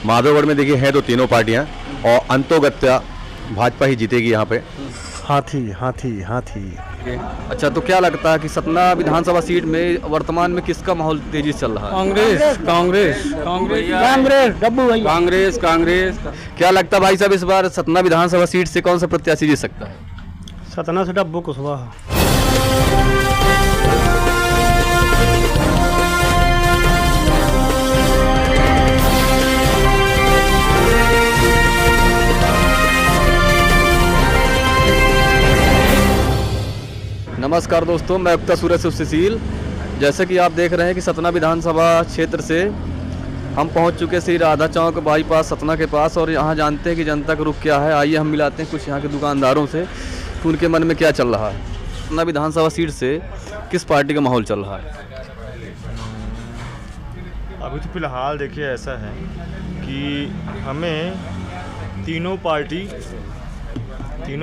माधवगढ़ में देखिए है तो तीनों पार्टियां और अंतोगत्या भाजपा ही जीतेगी यहाँ पे। हाथी हाथी हाथी। अच्छा, तो क्या लगता है कि सतना विधानसभा सीट में वर्तमान में किसका माहौल तेजी से चल रहा है? कांग्रेस कांग्रेस कांग्रेस कांग्रेस डब्बू भैया कांग्रेस कांग्रेस। क्या लगता है भाई साहब इस बार सतना विधानसभा सीट से कौन सा प्रत्याशी जीत सकता है? सतना से डब्बू कुशवाहा। नमस्कार दोस्तों, मैं उक्ता सूरज सुशील। जैसे कि आप देख रहे हैं कि सतना विधानसभा क्षेत्र से हम पहुंच चुके श्री राधा चौक बाईपास सतना के पास, और यहाँ जानते हैं कि जनता का रुख क्या है। आइए हम मिलाते हैं कुछ यहाँ के दुकानदारों से कि उनके मन में क्या चल रहा है। सतना विधानसभा सीट से किस पार्टी का माहौल चल रहा है? अभी तो फिलहाल देखिए ऐसा है कि हमें तीनों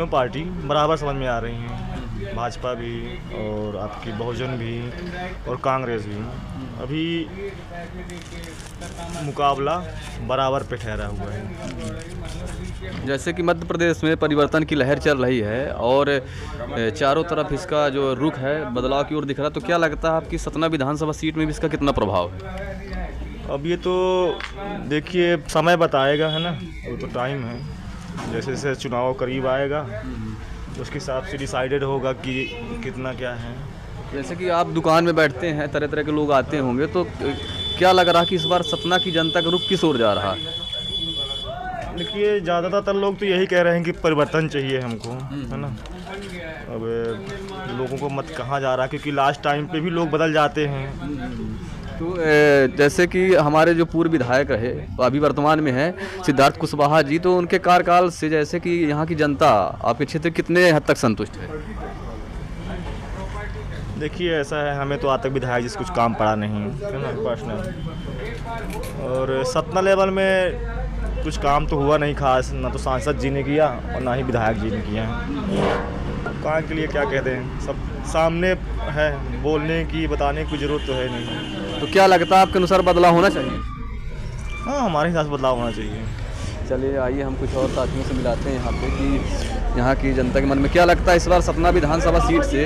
पार्टी बराबर समझ में आ रही हैं। भाजपा भी और आपकी बहुजन भी और कांग्रेस भी। अभी मुकाबला बराबर पे ठहरा हुआ है। जैसे कि मध्य प्रदेश में परिवर्तन की लहर चल रही है और चारों तरफ इसका जो रुख है बदलाव की ओर दिख रहा है, तो क्या लगता है आपकी सतना विधानसभा सीट में भी इसका कितना प्रभाव है? अब ये तो देखिए समय बताएगा, है ना, वो तो टाइम है। जैसे जैसे चुनाव करीब आएगा उसके हिसाब से डिसाइडेड होगा कि कितना क्या है। जैसे कि आप दुकान में बैठते हैं, तरह तरह के लोग आते होंगे, तो क्या लग रहा है कि इस बार सतना की जनता का रुख किस ओर जा रहा है? देखिए ज़्यादातर लोग तो यही कह रहे हैं कि परिवर्तन चाहिए हमको, है ना। अब लोगों को मत कहाँ जा रहा, क्योंकि लास्ट टाइम पे भी लोग बदल जाते हैं। तो जैसे कि हमारे जो पूर्व विधायक रहे अभी वर्तमान में हैं सिद्धार्थ कुशवाहा जी, तो उनके कार्यकाल से जैसे कि यहाँ की जनता आपके क्षेत्र कितने हद तक संतुष्ट है? देखिए ऐसा है, हमें तो आज तक विधायक जी से कुछ काम पड़ा नहीं है ना, पर्सनल। और सतना लेवल में कुछ काम तो हुआ नहीं खास, ना तो सांसद जी ने किया और ना ही विधायक जी ने किया। काम के लिए क्या कहते हैं, सब सामने है, बोलने की बताने की जरूरत तो है नहीं। तो क्या लगता है आपके अनुसार बदलाव होना चाहिए? हाँ, हमारे हिसाब से बदलाव होना चाहिए। चलिए आइए हम कुछ और साथियों से मिलाते हैं यहाँ पे कि यहाँ की जनता के मन में क्या लगता है इस बार सतना विधानसभा सीट से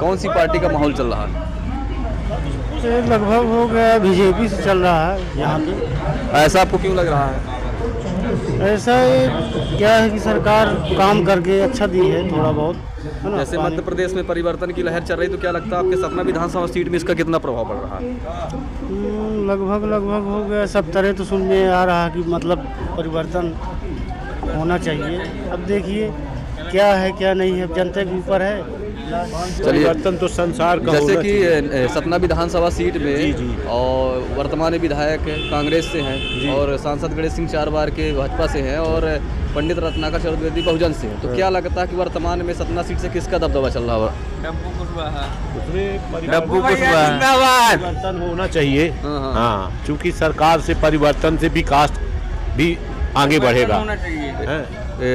कौन सी पार्टी का माहौल चल रहा है? लगभग हो गया बीजेपी से चल रहा है यहाँ पे। ऐसा आपको क्यों लग रहा है? ऐसा क्या है कि सरकार काम करके अच्छा दी है थोड़ा बहुत, है ना। जैसे मध्य प्रदेश में परिवर्तन की लहर चल रही, तो क्या लगता है आपके सतना विधानसभा सीट में इसका कितना प्रभाव पड़ रहा है? लगभग हो गया। सब तरह तो सुनने आ रहा है कि मतलब परिवर्तन होना चाहिए। अब देखिए क्या है क्या नहीं है, जनता के ऊपर है। परिवर्तन तो संसार का जैसे कि सतना विधानसभा सीट में और वर्तमान विधायक कांग्रेस से हैं और सांसद गणेश सिंह 4 बार के भाजपा से हैं और पंडित रत्नाकर चतुर्वेदी बहुजन से हैं, तो क्या लगता है कि वर्तमान में सतना सीट से किसका दबदबा चल रहा है? डब्बू कुशवाहा। परिवर्तन होना चाहिए। हाँ, क्योंकि सरकार से परिवर्तन से विकास भी आगे बढ़ेगा।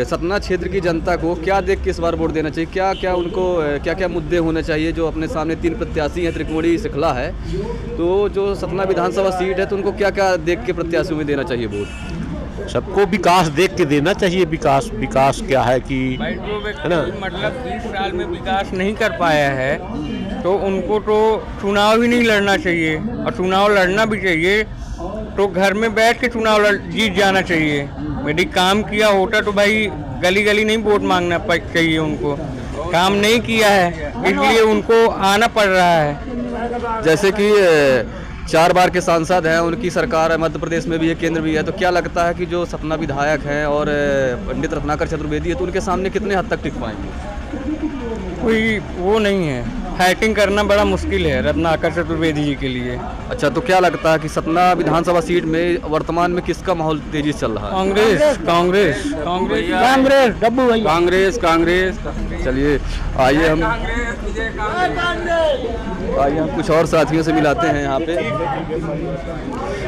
सतना क्षेत्र की जनता को क्या देख के इस बार वोट देना चाहिए? क्या क्या उनको क्या क्या मुद्दे होने चाहिए? जो अपने सामने 3 प्रत्याशी हैं, त्रिकोणीय श्रृंखला है, तो जो सतना विधानसभा सीट है तो उनको क्या क्या देख के प्रत्याशियों में देना चाहिए वोट? सबको विकास देख के देना चाहिए। विकास क्या है कि, है ना, मतलब 20 साल में विकास नहीं कर पाया है तो उनको तो चुनाव ही नहीं लड़ना चाहिए, और चुनाव लड़ना भी चाहिए तो घर में बैठ के चुनाव जीत जाना चाहिए। यदि काम किया होता तो भाई गली गली नहीं वोट मांगना चाहिए उनको। काम नहीं किया है इसलिए उनको आना पड़ रहा है। जैसे कि 4 बार के सांसद हैं, उनकी सरकार है मध्य प्रदेश में भी है, केंद्र भी है, तो क्या लगता है कि जो सतना विधायक हैं और पंडित रत्नाकर चतुर्वेदी है, तो उनके सामने कितने हद तक टिक पाएंगे? कोई वो नहीं है, फाइटिंग करना बड़ा मुश्किल है रत्नाकर चतुर्वेदी जी के लिए। अच्छा, तो क्या लगता है कि सतना विधानसभा सीट में वर्तमान में किसका माहौल तेजी से चल रहा है? कांग्रेस कांग्रेस कांग्रेस कांग्रेस डब्बू भैया कांग्रेस कांग्रेस। चलिए आइए हम कुछ और साथियों से मिलाते हैं यहाँ पे।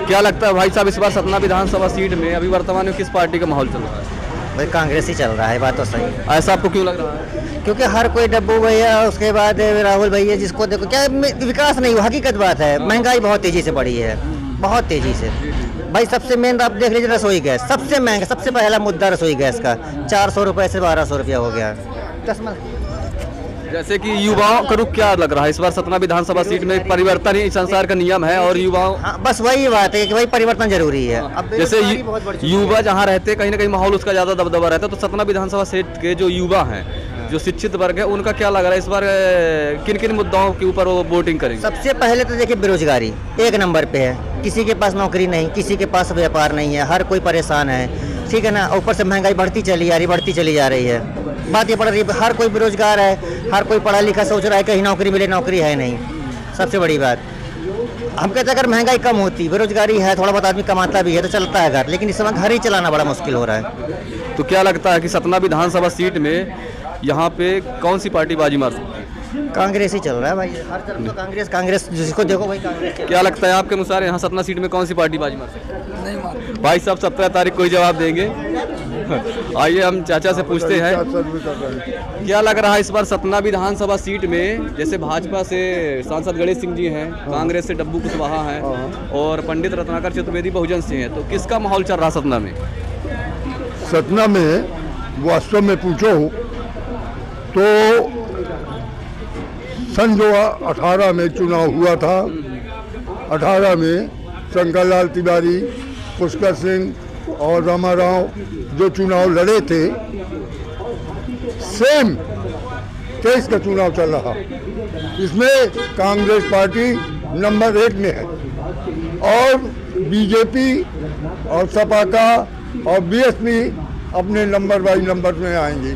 क्या लगता है भाई साहब इस बार सतना विधानसभा सीट में अभी वर्तमान में किस पार्टी का माहौल चल रहा है? भाई कांग्रेस ही चल रहा है, बात तो सही है। ऐसा आपको क्यों लग रहा है? क्योंकि हर कोई डब्बू भैया, उसके बाद राहुल भैया, जिसको देखो क्या विकास नहीं हुआ, हकीकत बात है। महंगाई बहुत तेजी से बढ़ी है, बहुत तेजी से। भाई सबसे मेन आप देख लीजिए रसोई गैस, सबसे महंगा, सबसे पहला मुद्दा रसोई गैस का 400 रुपये से 1200 रुपया हो गया। जैसे कि युवाओं का रुख क्या लग रहा है इस बार सतना विधानसभा सीट में? परिवर्तन ही संसार का नियम है और युवाओं, हाँ बस वही बात है कि भाई परिवर्तन जरूरी है। अब जैसे बेरोजगारी बहुत बढ़ चुकी है। युवा जहाँ रहते हैं कहीं ना कहीं माहौल उसका ज़्यादा दबदबा रहता है, तो सतना विधानसभा सीट के जो युवा हैं, जो शिक्षित वर्ग है, उनका क्या लग रहा है इस बार किन किन मुद्दाओं के ऊपर वो वोटिंग करेंगे? सबसे पहले तो देखिए बेरोजगारी एक नंबर पे है, किसी के पास नौकरी नहीं, किसी के पास व्यापार नहीं है, हर कोई परेशान है, ठीक है ना। ऊपर से महंगाई बढ़ती चली जा रही है। बात ये पड़ रही है हर कोई बेरोजगार है, हर कोई पढ़ा लिखा सोच रहा है कहीं नौकरी मिले, नौकरी है नहीं। सबसे बड़ी बात हम कहते हैं अगर महंगाई कम होती, बेरोजगारी है, थोड़ा बहुत आदमी कमाता भी है तो चलता है घर, लेकिन इस समय घर ही चलाना बड़ा मुश्किल हो रहा है। तो क्या लगता है कि सतना विधानसभा सीट में यहाँ पे कौन सी पार्टी बाजी मार सकती है? कांग्रेस ही चल रहा है भाई, हर तरफ तो कांग्रेस जिसको देखो भाई कांग्रेस। क्या लगता है आपके अनुसार यहाँ सतना सीट में कौन सी पार्टी बाजी मार सकती है? नहीं मार भाई साहब 17 तारीख को ही जवाब देंगे। आइए हम चाचा से पूछते हैं, क्या लग रहा है इस बार सतना विधानसभा सीट में? जैसे भाजपा से सांसद गणेश सिंह जी हैं, कांग्रेस से डब्बू कुशवाहा हैं और पंडित रत्नाकर चतुर्वेदी बहुजन से हैं, तो किसका माहौल चल रहा सतना में? सतना में वास्तव में पूछो तो सन 2018 में चुनाव हुआ था। 18 में शंकर लाल तिवारी, पुष्कर सिंह और रामाराव जो चुनाव लड़े थे, सेम केस का चुनाव चल रहा। इसमें कांग्रेस पार्टी नंबर 1 में है और बीजेपी और सपाका और बीएसपी अपने नंबर बाई नंबर में आएंगी।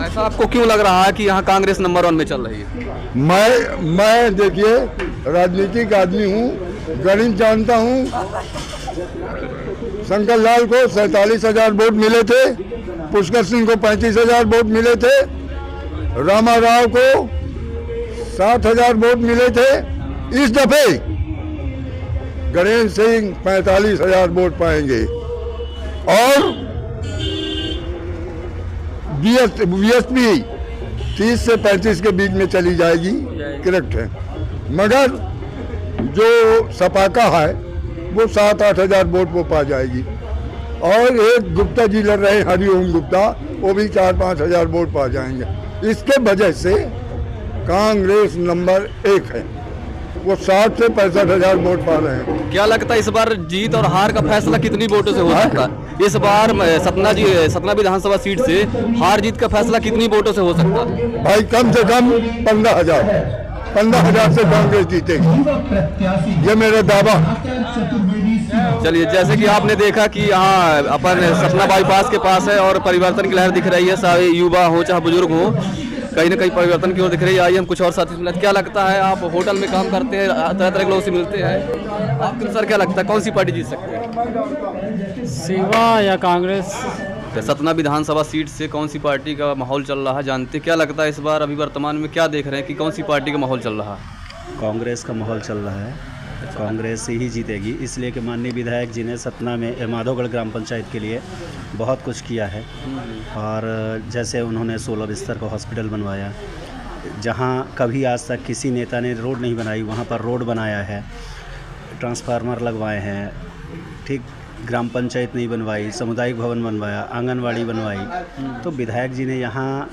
ऐसा आपको क्यों लग रहा है कि यहाँ कांग्रेस नंबर 1 में चल रही है? मैं देखिए राजनीतिक आदमी हूँ, गणित जानता हूँ। शंकर लाल को 47,000 वोट मिले थे, पुष्कर सिंह को 35,000 वोट मिले थे, रामाराव को 7,000 वोट मिले थे। इस दफे गणेश सिंह 45,000 वोट पाएंगे और बीएसपी 30 से 35 के बीच में चली जाएगी, करेक्ट है। मगर जो सपाका है वो 7-8 हज़ार वोट वो पा जाएगी और एक गुप्ता जी लड़ रहे हैं, हरिओम गुप्ता, वो भी 4-5 हज़ार वोट पा जाएंगे। इसके वजह से कांग्रेस नंबर 1 है, वो 60 से 65,000 वोट पा रहे हैं। क्या लगता है इस बार जीत और हार का फैसला कितनी वोटों से हो सकता है? इस बार सतना विधानसभा सीट से हार जीत का फैसला कितनी वोटों से हो सकता है? भाई कम से कम 15,000 से कांग्रेस जीतेगी, ये मेरा दावा। चलिए, जैसे कि आपने देखा कि यहाँ अपन सतना बाईपास के पास है और परिवर्तन की लहर दिख रही है, सारे युवा हो चाहे बुजुर्ग हो, कहीं ना कहीं परिवर्तन की ओर दिख रही है। आइए हम कुछ और साथी से मिलते हैं। क्या लगता है, आप होटल में काम करते हैं, तरह तरह के लोगों से मिलते हैं, आपके अनुसार क्या लगता है कौन सी पार्टी जीत सकती है? सेवा या कांग्रेस? सतना विधानसभा सीट से कौन सी पार्टी का माहौल चल रहा है जानते? क्या लगता है इस बार अभी वर्तमान में क्या देख रहे हैं कि कौन सी पार्टी का माहौल चल रहा है? कांग्रेस का माहौल चल रहा है, कांग्रेस ही जीतेगी, इसलिए कि माननीय विधायक जी ने सतना में माधोगढ़ ग्राम पंचायत के लिए बहुत कुछ किया है। और जैसे उन्होंने 16 बिस्तर का हॉस्पिटल बनवाया, जहां कभी आज तक किसी नेता ने रोड नहीं बनाई वहां पर रोड बनाया है, ट्रांसफार्मर लगवाए हैं, ठीक, ग्राम पंचायत नहीं बनवाई, सामुदायिक भवन बनवाया, आंगनवाड़ी बनवाई। तो विधायक जी ने यहाँ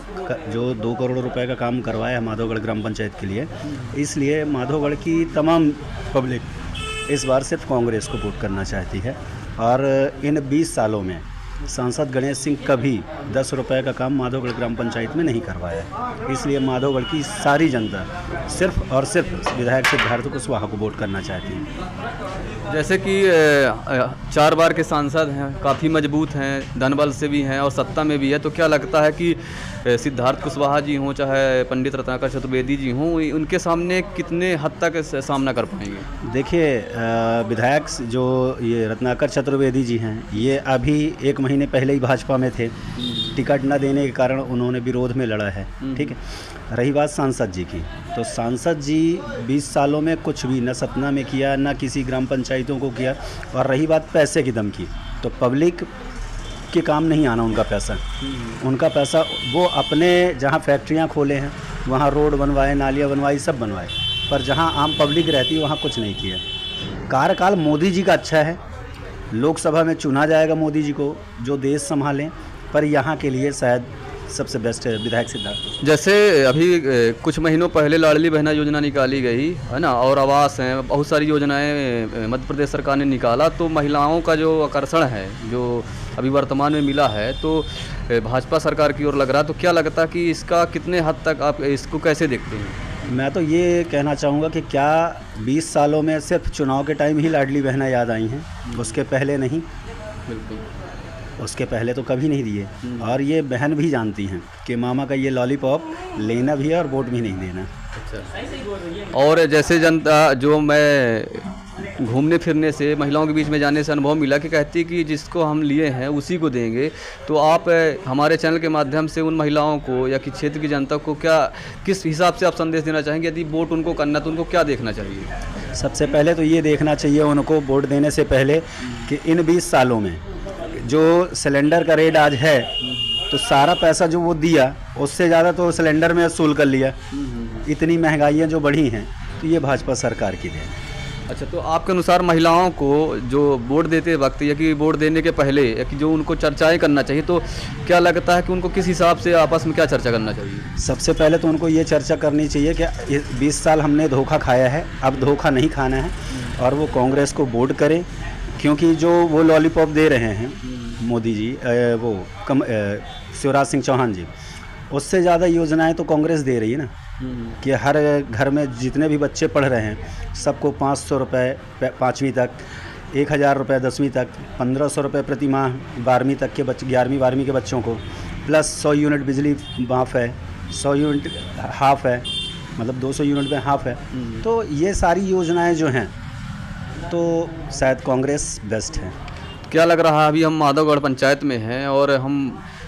जो 2 करोड़ रुपए का काम करवाया है माधोगढ़ ग्राम पंचायत के लिए, इसलिए माधोगढ़ की तमाम पब्लिक इस बार सिर्फ कांग्रेस को वोट करना चाहती है। और इन 20 सालों में सांसद गणेश सिंह कभी 10 रुपए का काम माधोगढ़ ग्राम पंचायत में नहीं करवाया है, इसलिए माधोगढ़ की सारी जनता सिर्फ और सिर्फ विधायक सिद्धार्थ कुशवाहा को वोट करना चाहती है। जैसे कि 4 बार के सांसद हैं, काफ़ी मजबूत हैं, धनबल से भी हैं और सत्ता में भी है, तो क्या लगता है कि सिद्धार्थ कुशवाहा जी हों चाहे पंडित रत्नाकर चतुर्वेदी जी हों, उनके सामने कितने हद तक सामना कर पाएंगे? देखिए, विधायक जो ये रत्नाकर चतुर्वेदी जी हैं, ये अभी 1 महीने पहले ही भाजपा में थे, टिकट न देने के कारण उन्होंने विरोध में लड़ा है, ठीक है। रही बात सांसद जी की, तो सांसद जी 20 सालों में कुछ भी न सतना में किया, न किसी ग्राम पंचायतों को किया। और रही बात पैसे की दम की, तो पब्लिक के काम नहीं आना उनका पैसा, उनका पैसा वो अपने जहाँ फैक्ट्रियाँ खोले हैं वहाँ रोड बनवाए, नालियाँ बनवाई, सब बनवाए, पर जहाँ आम पब्लिक रहती है वहाँ कुछ नहीं किया। कार्यकाल मोदी जी का अच्छा है, लोकसभा में चुना जाएगा मोदी जी को, जो देश संभालें, पर यहाँ के लिए शायद सबसे बेस्ट है विधायक सिद्धार्थ। जैसे अभी कुछ महीनों पहले लाडली बहना योजना निकाली गई है ना, और आवास हैं, बहुत सारी योजनाएं मध्य प्रदेश सरकार ने निकाला, तो महिलाओं का जो आकर्षण है जो अभी वर्तमान में मिला है तो भाजपा सरकार की ओर लग रहा है। तो क्या लगता है कि इसका कितने हद तक आप इसको कैसे देखते हैं? मैं तो ये कहना चाहूँगा कि क्या 20 सालों में सिर्फ चुनाव के टाइम ही लाडली बहना याद आई हैं, उसके पहले नहीं? बिल्कुल, उसके पहले तो कभी नहीं दिए। और ये बहन भी जानती हैं कि मामा का ये लॉलीपॉप लेना भी है और वोट भी नहीं देना। अच्छा। और जैसे जनता जो मैं घूमने फिरने से, महिलाओं के बीच में जाने से अनुभव मिला कि कहती कि जिसको हम लिए हैं उसी को देंगे, तो आप हमारे चैनल के माध्यम से उन महिलाओं को या कि क्षेत्र की जनता को क्या, किस हिसाब से आप संदेश देना चाहेंगे? यदि वोट उनको करना तो उनको क्या देखना चाहिए? सबसे पहले तो ये देखना चाहिए उनको वोट देने से पहले कि इन 20 सालों में जो सिलेंडर का रेट आज है, तो सारा पैसा जो वो दिया उससे ज़्यादा तो सिलेंडर में वसूल कर लिया। इतनी महंगाइयाँ जो बढ़ी हैं, तो ये भाजपा सरकार की देन है। अच्छा, तो आपके अनुसार महिलाओं को जो वोट देते वक्त या कि वोट देने के पहले या कि जो उनको चर्चाएं करना चाहिए, तो क्या लगता है कि उनको किस हिसाब से आपस में क्या चर्चा करना चाहिए? सबसे पहले तो उनको ये चर्चा करनी चाहिए कि 20 साल हमने धोखा खाया है, अब धोखा नहीं खाना है, और वो कांग्रेस को वोट करें, क्योंकि जो वो लॉलीपॉप दे रहे हैं मोदी जी, शिवराज सिंह चौहान जी, उससे ज़्यादा योजनाएं तो कांग्रेस दे रही है ना, कि हर घर में जितने भी बच्चे पढ़ रहे हैं सबको 500 रुपये 5वीं तक, 1000 रुपये 10वीं तक, 1500 रुपये प्रति माह 12वीं तक के बच्चे, 11वीं 12वीं के बच्चों को, प्लस 100 यूनिट बिजली माफ़ है, 100 यूनिट हाफ है, मतलब 200 यूनिट में हाफ है। तो ये सारी योजनाएं जो हैं तो शायद कांग्रेस बेस्ट है। क्या लग रहा है, अभी हम माधवगढ़ पंचायत में हैं और हम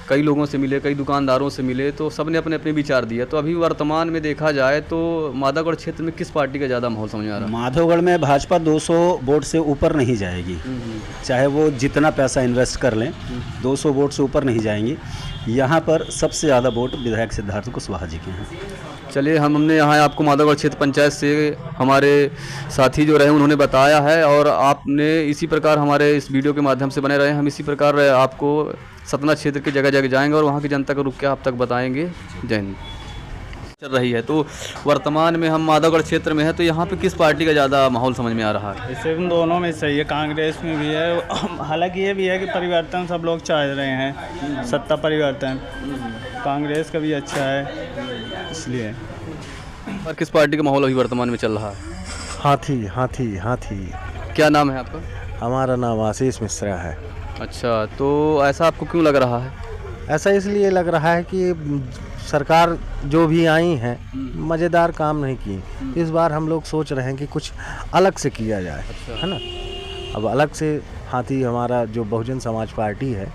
कई लोगों से मिले, कई दुकानदारों से मिले, तो सब ने अपने अपने विचार दिया, तो अभी वर्तमान में देखा जाए तो माधवगढ़ क्षेत्र में किस पार्टी का ज़्यादा माहौल समझ में आ रहा है? माधवगढ़ में भाजपा 200 वोट से ऊपर नहीं जाएगी, चाहे वो जितना पैसा इन्वेस्ट कर लें, 200 वोट से ऊपर नहीं जाएंगी। यहाँ पर सबसे ज़्यादा वोट विधायक सिद्धार्थ कुशवाहा जी के हैं। चलिए, हमने यहाँ आपको माधवगढ़ क्षेत्र पंचायत से हमारे साथी जो रहे उन्होंने बताया है, और आपने इसी प्रकार हमारे इस वीडियो के माध्यम से बने रहे। हम इसी प्रकार आपको सतना क्षेत्र की जगह जगह जाएंगे और वहाँ की जनता का रुख क्या आप तक बताएंगे। जय हिंद। चल रही है, तो वर्तमान में हम माधवगढ़ क्षेत्र में है, तो यहाँ पे किस पार्टी का ज़्यादा माहौल समझ में आ रहा है? इसे दोनों में सही है, कांग्रेस में भी है। हालांकि ये भी है कि परिवर्तन सब लोग चाह रहे हैं, सत्ता परिवर्तन, कांग्रेस का भी अच्छा है इसलिए। और किस पार्टी का माहौल अभी वर्तमान में चल रहा है? हाथी हाथी हाथी। क्या नाम है आपका? हमारा नाम आशीष मिश्रा है। अच्छा, तो ऐसा आपको क्यों लग रहा है? ऐसा इसलिए लग रहा है कि सरकार जो भी आई हैं मज़ेदार काम नहीं की। इस बार हम लोग सोच रहे हैं कि कुछ अलग से किया जाए, है ना। अब अलग से हाथी हमारा जो बहुजन समाज पार्टी है,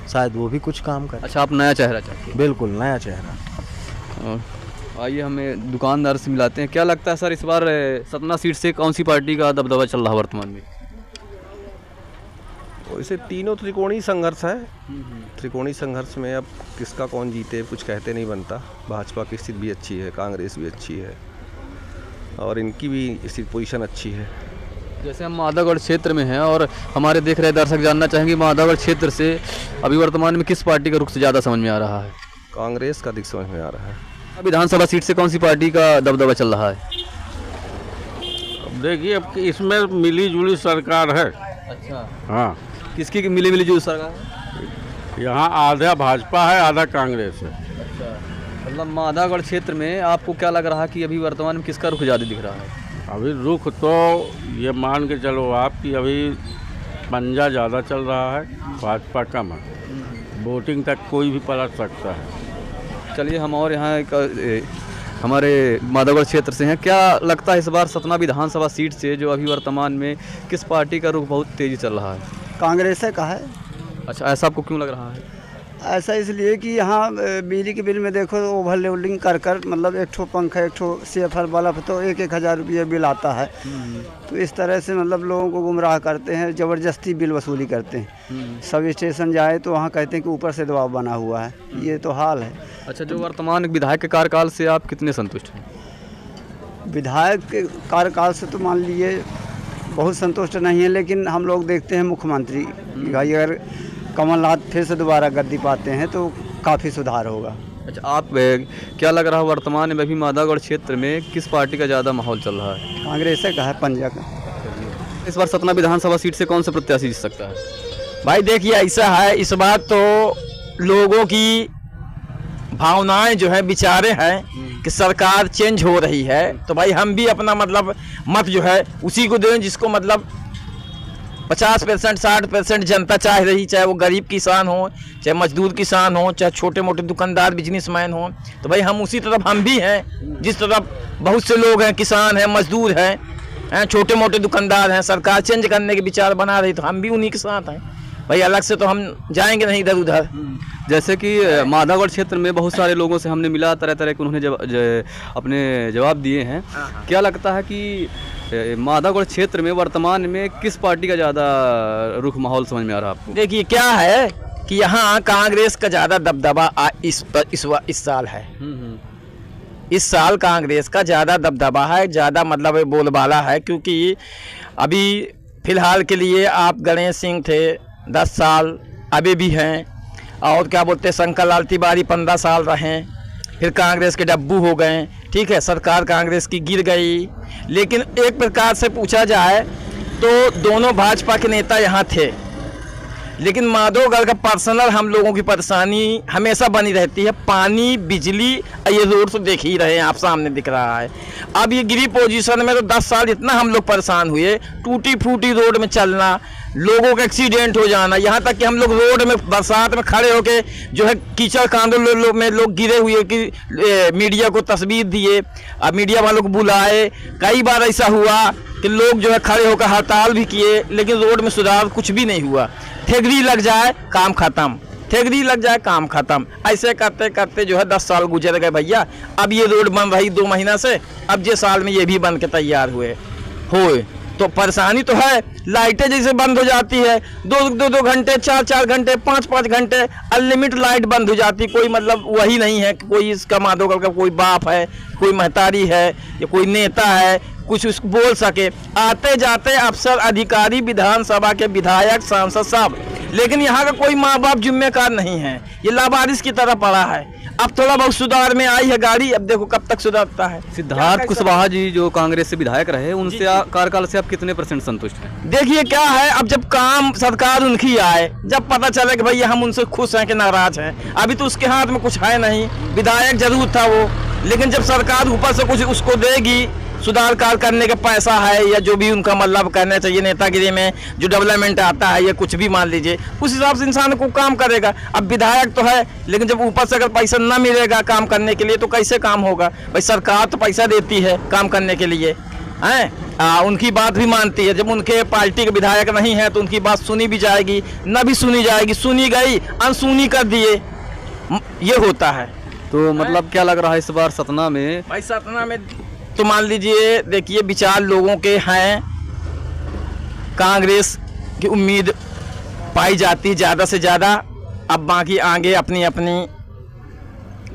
शायद वो भी कुछ काम करे। अच्छा, आप नया चेहरा चाहते हैं? बिल्कुल नया चेहरा। आइए हमें दुकानदार से मिलाते हैं। क्या लगता है सर, इस बार सतना सीट से कौन सी पार्टी का दबदबा चल रहा है वर्तमान में? वैसे तीनों त्रिकोणीय संघर्ष है। त्रिकोणीय संघर्ष में अब किसका कौन जीते कुछ कहते नहीं बनता। भाजपा की स्थिति भी अच्छी है, कांग्रेस भी अच्छी है, और इनकी भी स्थिति पोजीशन अच्छी है। जैसे हम माधवगढ़ क्षेत्र में हैं और हमारे देख रहे दर्शक जानना चाहेंगे, माधवगढ़ क्षेत्र से अभी वर्तमान में किस पार्टी का रुख से ज़्यादा समझ में आ रहा है? कांग्रेस का दिख समझ में आ रहा है। विधानसभा सीट से कौन सी पार्टी का दबदबा चल रहा है? अब देखिए, अब इसमें मिली जुली सरकार है। अच्छा, हाँ। किसकी मिली जुली सरकार है? यहाँ आधा भाजपा है, आधा कांग्रेस है। अच्छा, मतलब माधवगढ़ क्षेत्र में आपको क्या लग रहा है कि अभी वर्तमान में किसका रुख ज़्यादा दिख रहा है? अभी रुख तो ये मान के चलो आप कि अभी पंजा ज़्यादा चल रहा है, भाजपा कम है। वोटिंग तक कोई भी पलट सकता है। चलिए, हम और यहाँ हमारे माधवगढ़ क्षेत्र से हैं। क्या लगता है इस बार सतना विधानसभा सीट से जो अभी वर्तमान में किस पार्टी का रुख बहुत तेज़ी चल रहा है? कांग्रेस का है। अच्छा, ऐसा आपको क्यों लग रहा है? ऐसा इसलिए कि यहाँ बिजली के बिल में देखो ओवर लोडिंग कर मतलब एक ठो पंखा, एक ठो CFR बल्ब तो 1,000 रुपये बिल आता है। तो इस तरह से मतलब लोगों को गुमराह करते हैं, ज़बरदस्ती बिल वसूली करते हैं। सब स्टेशन जाए तो वहाँ कहते हैं कि ऊपर से दबाव बना हुआ है, ये तो हाल है। अच्छा, जो वर्तमान विधायक के कार्यकाल से आप कितने संतुष्ट हैं? विधायक के कार्यकाल से तो मान लीजिए बहुत संतुष्ट नहीं है, लेकिन हम लोग देखते हैं मुख्यमंत्री का, अगर कमलनाथ फिर से दोबारा गद्दी पाते हैं तो काफ़ी सुधार होगा। अच्छा, आप क्या लग रहा है वर्तमान में अभी माधवगढ़ क्षेत्र में किस पार्टी का ज़्यादा माहौल चल रहा है? कांग्रेस का है, पंजा का। इस बार सतना विधानसभा सीट से कौन सा प्रत्याशी जीत सकता है? भाई देखिए ऐसा है, इस बार तो लोगों की भावनाएं जो है, विचारे हैं कि सरकार चेंज हो रही है, तो भाई हम भी अपना मतलब मत जो है उसी को दें जिसको मतलब 50% 60% जनता चाह रही, चाहे वो गरीब किसान हो, चाहे मजदूर किसान हो, चाहे छोटे मोटे दुकानदार बिजनेसमैन हो। तो भाई हम उसी तरफ हम भी हैं, जिस तरफ बहुत से लोग हैं, किसान हैं, मजदूर हैं, छोटे मोटे दुकानदार हैं। सरकार चेंज करने के विचार बना रही तो हम भी उन्हीं के साथ हैं भाई, अलग से तो हम जाएंगे नहीं इधर उधर। जैसे कि माधवगढ़ क्षेत्र में बहुत सारे लोगों से हमने मिला, तरह तरह के उन्होंने अपने जवाब दिए हैं। क्या लगता है कि माधवगढ़ क्षेत्र में वर्तमान में किस पार्टी का ज़्यादा रुख माहौल समझ में आ रहा है आपको? देखिए क्या है कि यहाँ कांग्रेस का ज़्यादा दबदबा इस साल है। इस साल कांग्रेस का ज़्यादा दबदबा है, ज़्यादा मतलब बोलबाला है, क्योंकि अभी फिलहाल के लिए आप गणेश सिंह थे 10 साल, अभी भी हैं, और क्या बोलते हैं शंकर लाल तिवारी 15 साल रहे, फिर कांग्रेस के डब्बू हो गए। ठीक है, सरकार कांग्रेस की गिर गई। लेकिन एक प्रकार से पूछा जाए तो दोनों भाजपा के नेता यहाँ थे, लेकिन माधवगढ़ का पर्सनल हम लोगों की परेशानी हमेशा बनी रहती है। पानी, बिजली, ये रोड तो देख ही रहे हैं आप, सामने दिख रहा है। अब ये गिरी पोजीशन में तो 10 साल इतना हम लोग परेशान हुए, टूटी फूटी रोड में चलना, लोगों का एक्सीडेंट हो जाना, यहाँ तक कि हम लोग रोड में बरसात में खड़े होके जो है कीचड़ कांदों में लोग गिरे हुए कि मीडिया को तस्वीर दिए, अब मीडिया वालों को बुलाए। कई बार ऐसा हुआ कि लोग जो है खड़े होकर हड़ताल भी किए, लेकिन रोड में सुधार कुछ भी नहीं हुआ। ठेगरी लग जाए काम खत्म, ठेगरी लग जाए काम खत्म, ऐसे करते करते जो है 10 साल गुजर गए भैया। अब ये रोड बन रही 2 महीना से, अब ये साल में ये भी बन के तैयार हुए तो परेशानी तो है। लाइटें जैसे बंद हो जाती है, 2-2 घंटे, 4-4 घंटे, 5-5 घंटे अनलिमिट लाइट बंद हो जाती। कोई मतलब वही नहीं है कि कोई इसका माधवगढ़ का कोई बाप है, कोई महतारी है या कोई नेता है कुछ उसको बोल सके। आते जाते अफसर, अधिकारी, विधानसभा के विधायक, सांसद सब, लेकिन यहाँ का कोई माँ बाप जिम्मेदार नहीं है, ये लावारिस की तरह पड़ा है। अब थोड़ा बहुत सुधार में आई है गाड़ी, अब देखो कब तक सुधरता है। सिद्धार्थ कुशवाहा जी जो कांग्रेस से विधायक रहे, उनसे कार्यकाल से आप कितने % संतुष्ट हैं? देखिए क्या है, अब जब काम सरकार उनकी आए, जब पता चले कि भैया हम उनसे खुश हैं कि नाराज हैं। अभी तो उसके हाथ में कुछ है नहीं, विधायक जरूर था वो, लेकिन जब सरकार ऊपर से कुछ उसको देगी, सुधार कार्य करने का पैसा है या जो भी उनका मतलब करना चाहिए नेतागिरी में जो डेवलपमेंट आता है या कुछ भी मान लीजिए, उस हिसाब से इंसान को काम करेगा। अब विधायक तो है, लेकिन जब ऊपर से अगर पैसा ना मिलेगा काम करने के लिए तो कैसे काम होगा भाई? सरकार तो पैसा देती है काम करने के लिए हैं, उनकी बात भी मानती है। जब उनके पार्टी के विधायक नहीं है तो उनकी बात सुनी भी जाएगी, ना भी सुनी जाएगी, सुनी गई अनसुनी कर दिए, ये होता है। तो मतलब क्या लग रहा है इस बार सतना में? भाई सतना में तो मान लीजिए, देखिए विचार लोगों के हैं, कांग्रेस की उम्मीद पाई जाती ज़्यादा से ज़्यादा। अब बाकी आगे अपनी अपनी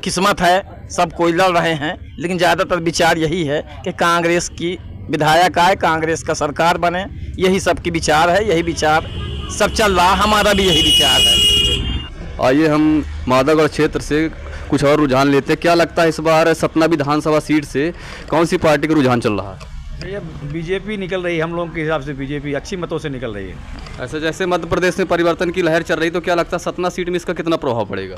किस्मत है, सब कोई लड़ रहे हैं, लेकिन ज़्यादातर विचार यही है कि कांग्रेस की विधायक आए, कांग्रेस का सरकार बने, यही सबकी विचार है, यही विचार सब चल रहा, हमारा भी यही विचार है। आइए हम माधवगढ़ क्षेत्र से कुछ और रुझान लेते हैं। क्या लगता है इस बार सतना विधानसभा सीट से कौन सी पार्टी का रुझान चल रहा है? ये बीजेपी निकल रही है, हम लोगों के हिसाब से बीजेपी अच्छी मतों से निकल रही है। ऐसे जैसे मध्य प्रदेश में परिवर्तन की लहर चल रही, तो क्या लगता है सतना सीट में इसका कितना प्रभाव पड़ेगा?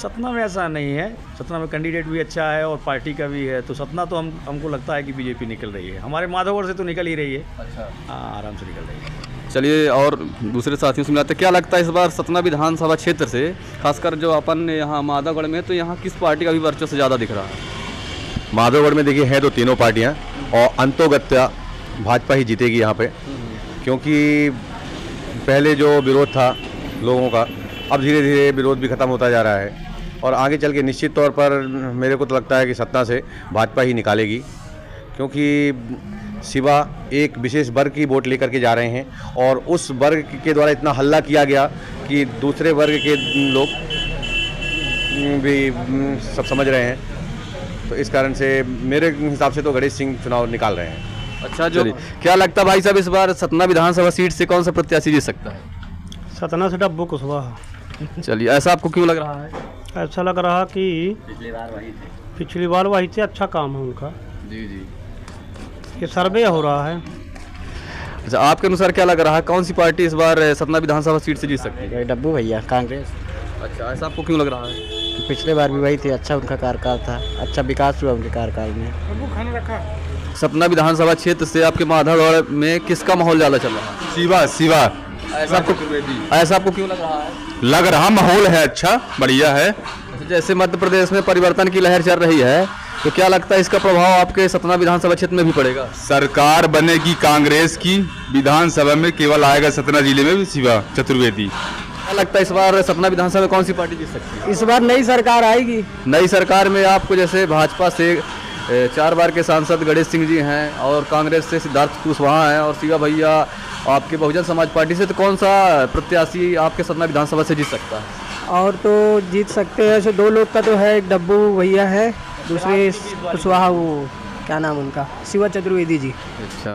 सतना में ऐसा नहीं है, सतना में कैंडिडेट भी अच्छा है और पार्टी का भी है, तो सतना तो हमको लगता है कि बीजेपी निकल रही है। हमारे माधवगढ़ से तो निकल ही रही है। अच्छा, हाँ, आराम से निकल रही है। चलिए और दूसरे साथियों से मिलाते, क्या लगता है इस बार सतना विधानसभा क्षेत्र से, खासकर जो अपन यहाँ माधवगढ़ में, तो यहाँ किस पार्टी का भी वर्चस्व ज़्यादा दिख रहा है? माधवगढ़ में देखिए है तो तीनों पार्टियाँ, और अंतोगत्या भाजपा ही जीतेगी यहाँ पे, क्योंकि पहले जो विरोध था लोगों का, अब धीरे धीरे विरोध भी खत्म होता जा रहा है, और आगे चल के निश्चित तौर पर मेरे को तो लगता है कि सतना से भाजपा ही निकालेगी, क्योंकि सिवा एक विशेष वर्ग की वोट लेकर के जा रहे हैं, और उस वर्ग के द्वारा इतना हल्ला किया गया कि दूसरे वर्ग के लोग भी सब समझ रहे हैं। तो इस कारण से मेरे हिसाब से तो गणेश सिंह चुनाव निकाल रहे हैं। अच्छा, जो क्या लगता है भाई साहब, इस बार सतना विधानसभा सीट से कौन सा प्रत्याशी जीत सकता है? सतना से डब्बू कुशवाहा। चलिए, ऐसा आपको क्यों लग रहा है? ऐसा लग रहा कि पिछली बार वही थे, अच्छा काम है उनका। जी जी। ये सर्वे हो रहा है। अच्छा, आपके अनुसार क्या लग रहा है, कौन सी पार्टी इस बार सतना विधानसभा सीट से जीत सकती है? डब्बू भैया, कांग्रेस। अच्छा, ऐसा आपको क्यों लग रहा है? पिछले बार भी वही थे, अच्छा उनका कार्यकाल था, अच्छा विकास हुआ उनके कार्यकाल में। सतना विधानसभा क्षेत्र से आपके माधवगढ़ में किसका माहौल ज़्यादा चल रहा है? शिवा ऐसा आपको क्यों लग रहा है? लग रहा माहौल है अच्छा, बढ़िया है। अच्छा, जैसे मध्य प्रदेश में परिवर्तन की लहर चल रही है, तो क्या लगता है इसका प्रभाव आपके सतना विधानसभा क्षेत्र में भी पड़ेगा? सरकार बनेगी कांग्रेस की, विधानसभा में केवल आएगा सतना जिले में भी शिवा चतुर्वेदी। क्या लगता है इस बार सतना विधानसभा में कौन सी पार्टी जीत सकती है? इस बार नई सरकार आएगी। नई सरकार में आपको जैसे भाजपा से 4 बार के सांसद गणेश सिंह जी हैं, और कांग्रेस से सिद्धार्थ कुशवाहा हैं, और शिवा भैया आपके बहुजन समाज पार्टी से, तो कौन सा प्रत्याशी आपके सतना विधानसभा से जीत सकता है? और तो जीत सकते हैं, ऐसे 2 लोग का तो है, एक डब्बू भैया है, दूसरे कुशवाहा, वो क्या नाम उनका, शिवा चतुर्वेदी जी। अच्छा।